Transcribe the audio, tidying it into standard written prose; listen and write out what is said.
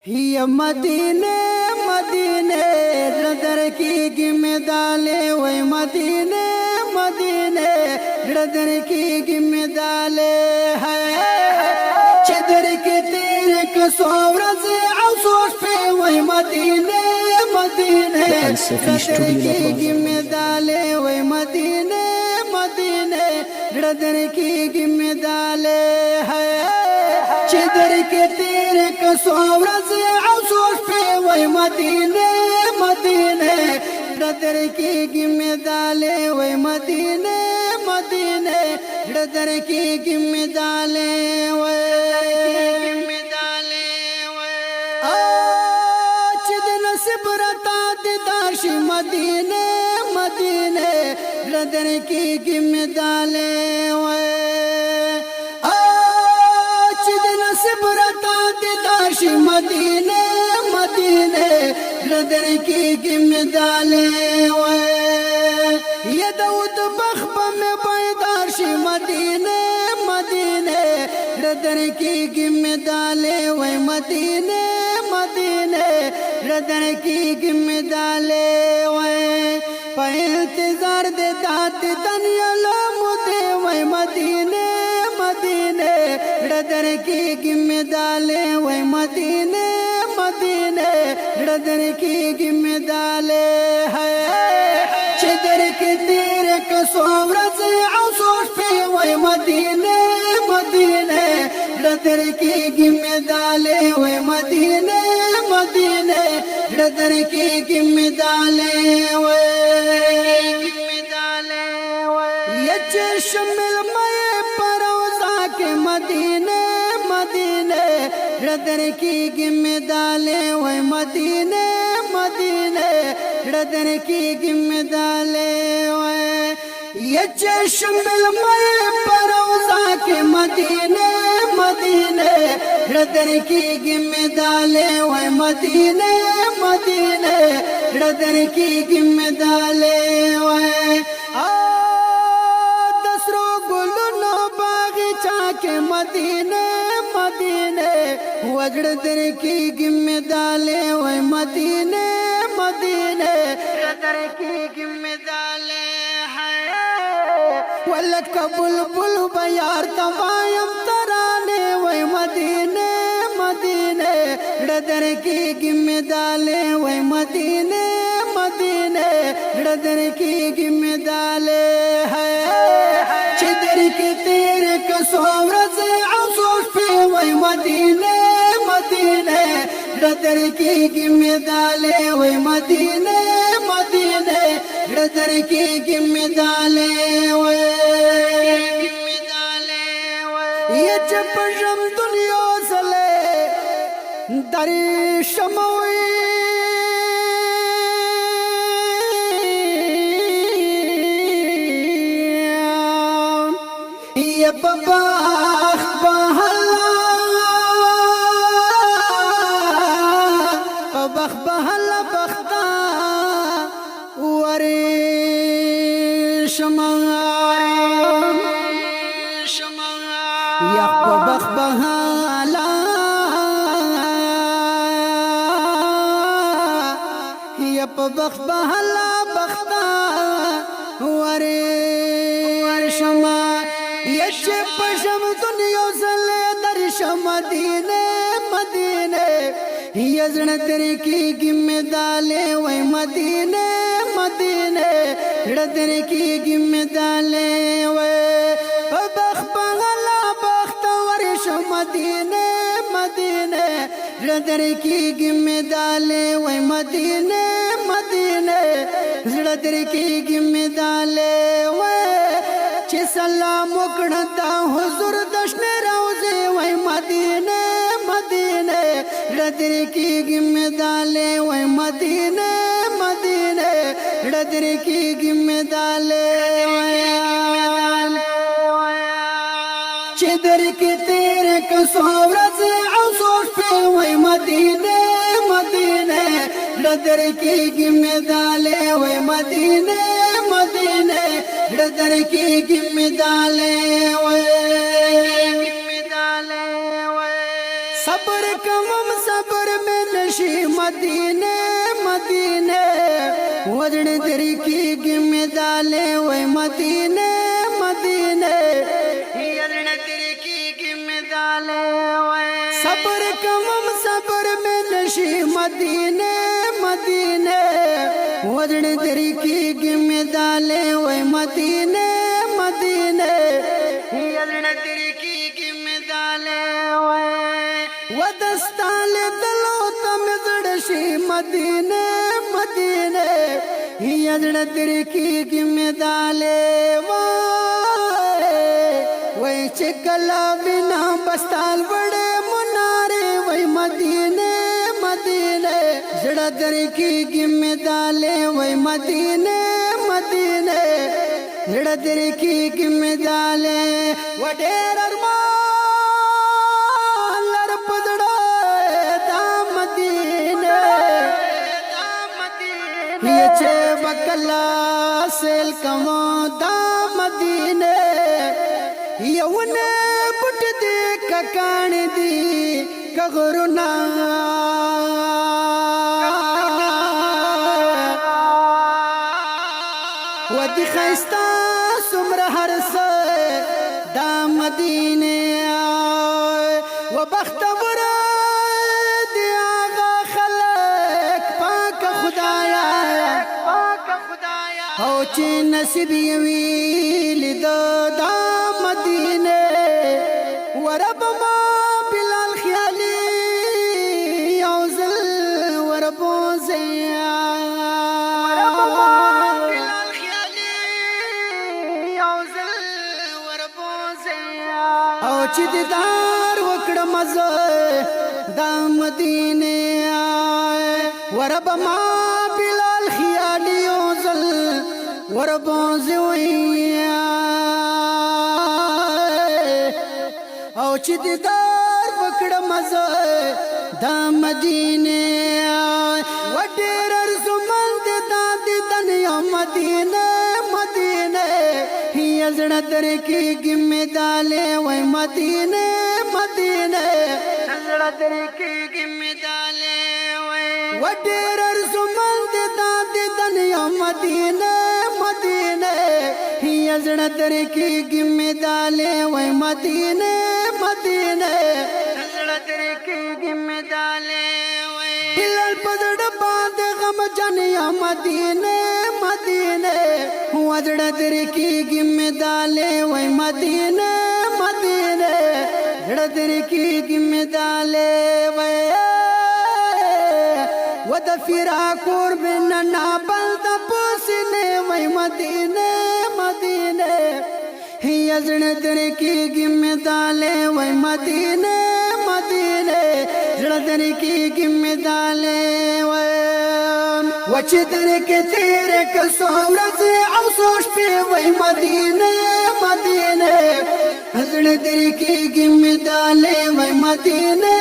हिय मदीने मदीने रदर की गिमेदाले वही मदीने मदीने रदर की गिमेदाले है चदर के तेरे कसौर से अफसोस पे वही मदीने मदीने रदर की गिमेदाले वही मदीने मदीने रदर की गिमेदाले है चदर के तेरे कसौर से अफसोस पे वही मदीने मदीने रदर की गिमेदाले वही मदीने मदीने रदर की गिमेदाले दिदाशी मदीने मदीने रदर की गिमेदाले दिदाशी मदीने मदीने रदर की गिमेदाले ये दाऊद बख्ब में बैदाशी मदीने मदीने रदर की गिमेदाले वही मदीने मदीने रदर की गिमेदाले पे इंतजार दे दात तनिया लो मुदे वही मदीने मदीने रदर की गिमेदाले वही मदीने मदीने रदर की गिमेदाले है चदर के तेरे कसौर से अफसोस पे वही मदीने मदीने रदर की गिमेदाले वही मदीने मदीने रदर की गिमेदाले ये चश्मिल मये परवजा के मदीने मदीने रदर की गिमेदाले वही मदीने मदीने रदर की गिमेदाले ये चश्मिल मये परवजा के मदीने मदीने रदर की गिमेदाले वही मदीने मदीने रदर की गिमेदाले दसरो गुलनो बागीचा के मदीने मदीने वगड़दर की गिमेदाले वही मदीने मदीने रदर की गिमेदाले वलक बुलबुल बयार तवायम तराने वही मदीने मदीने रदर की गिमेदाले वही मदीने मदीने रदर की गिमेदाले है चदर के तेरे कसौर से अफसोस पे वही मदीने मदीने रदर की गिमेदाले वही मदीने मदीने रदर की गिमेदाले ये चपशम दुनिया सले दरी शमोई ये बबाख बहला बख बहला बख्ता वरे शमा यख बख बहला यप बख बहला बख्ता वरे शमा ये पशम दुनिया सले दर्श मदीने मदीने यजन तेरे की गिमेदाले वही मदीने मदीने रदर की गिमेदाले बख बगला बख्त वर्ष मदीने मदीने रदर की गिमेदाले वही मदीने मदीने रदर की गिमेदाले सलाम मुकड़ता हुजूर दशने रोजे वही मदीने मदीने रदर की गिमेदाले वही मदीने मदीने रदर की गिमेदाले चदर के तेरे कसौर से अफसोस पे वही मदीने मदीने रदर की गिमेदाले वही मदीने मदीने रदर की गिमेदाले सब्र कमम सब्र में نشي مدینه مدینه وزن دری کی گمدالے وے مدینه مدینه وزن دری کی گمدالے وے صبر کمم صبر میں نشی مدینه مدینه وزن دری کی گمدالے وے مدینه مدینه وزن دری کی گمدالے وے ودستال دلو تمزڑشی مدینه مدینه یزڑ تیری کی گمدالے وے چکلا بنا بستال بڑے منارے وے مدینه مدینه زڑ تیری کی گمدالے وے مدینه مدینه زڑ تیری کی گمدالے وڈیر ارمان پیچھے بکلا سیل کمو دا مدینه یونے پٹ دی ککان دی کغرنا ودی خیستا سمر حرس دا مدینه وبختبر دی آغا خلق پاک خدایا او چی نصیب یوی لیدو دا مدینه ورب ما بلال خیالی اوزل وربو زیا ورب ما بلال خیالی اوزل وربو زیا او چی دیدار وکڑ مزو دا مدینه ورب ما بلال خیالی اوزل وربو زویا او چی دیدار وکڑ مزو دا مدینه وڈیر ارزمند دا دیدن یا مدینه مدینه یزڑ در کی گمدالے وے مدینه مدینه یزڑ در کی گمدالے وے وڈیر ارزمند دا دیدن یا مدینه مدینه یزڑ در کی گمدالے وے مدینه مدینه یزڑ در کی گمدالے وے بلال پزڑ باند غم جن یا مدینه مدینه وزڑ در کی گمدالے وے مدینه مدینه یزڑ در کی گمدالے وے ود فراقور بن نابل د پوسنے وے مدینه مدینه یزڑ در کی گمدالے وے مدینه مدینه یزڑ در کی گمدالے وے وچ در کے تیرے کسو ورځ او سوش پہ وے مدینه مدینه یزڑ در کی گمدالے وے مدینه